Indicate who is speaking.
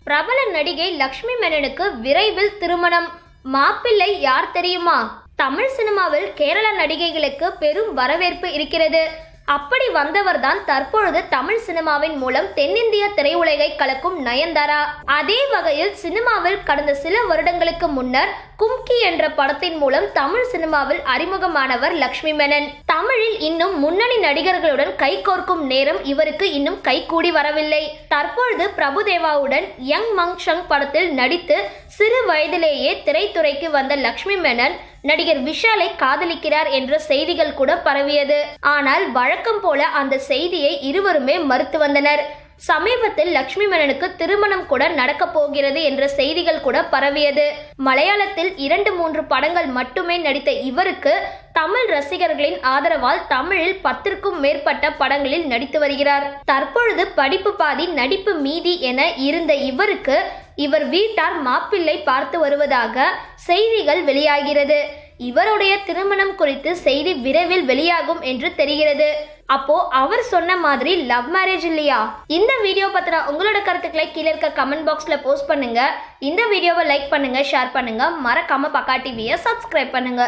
Speaker 1: பிரபல நடிகை லக்ஷ்மி மேனனுக்கு விரைவில் திருமணம். மாப்பிள்ளை யார் தெரியுமா? தமிழ் சினிமாவில் கேரள நடிகைகளுக்கு பெரும் வரவேற்பு இருக்கிறது. அப்படி வந்தவர்தான் தற்பொழுது தமிழ் சினிமாவின் மூலம் தென்னிந்திய திரையுலகை கலக்கும் நயன்தாரா. அதே வகையில் சினிமாவில் கடந்த சில வருடங்களுக்கு முன்னர் கும்கி என்ற படத்தின் மூலம் தமிழ் சினிமாவில் அறிமுகமானவர் லக்ஷ்மி மேனன். தமிழில் இன்னும் முன்னணி நடிகர்களுடன் கைகோர்க்கும் நேரம் இவருக்கு இன்னும் கைகூடி வரவில்லை. தற்பொழுது பிரபுதேவாவுடன் யங் மங் ஷங் படத்தில் நடித்து சிறு வயதிலேயே திரைத்துறைக்கு வந்த லக்ஷ்மி மேனன் நடிகர் விஷாலை காதலிக்கிறார் என்ற செய்திகள் கூட பரவியது. ஆனால் வழக்கம் போல அந்த செய்தியை இருவருமே மறுத்து வந்தனர். சமீபத்தில் லக்ஷ்மி மேனனுக்கு திருமணம் கூட நடக்க போகிறது என்ற செய்திகள் கூட பரவியது. மலையாளத்தில் 2-3 படங்கள் மட்டுமே நடித்த இவருக்கு தமிழ் ரசிகர்களின் ஆதரவால் தமிழில் 10க்கும் மேற்பட்ட படங்களில் நடித்து வருகிறார். தற்பொழுது படிப்பு பாதி நடிப்பு மீதி என இருந்த இவருக்கு இவர் வீட்டார் மாப்பிள்ளை பார்த்து வருவதாக செய்திகள் வெளியாகிறது. இவருடைய திருமணம் குறித்து செய்தி விரைவில் வெளியாகும் என்று தெரிகிறது. அப்போ அவர் சொன்ன மாதிரி லவ் மேரேஜ் இல்லையா? இந்த வீடியோ பத்தின உங்களோட கருத்துக்களை கீழே இருக்க கமெண்ட் பாக்ஸ்ல போஸ்ட் பண்ணுங்க. இந்த வீடியோவை லைக் பண்ணுங்க, ஷேர் பண்ணுங்க, மறக்காம பக்கா டிவியை சப்ஸ்கிரைப் பண்ணுங்க.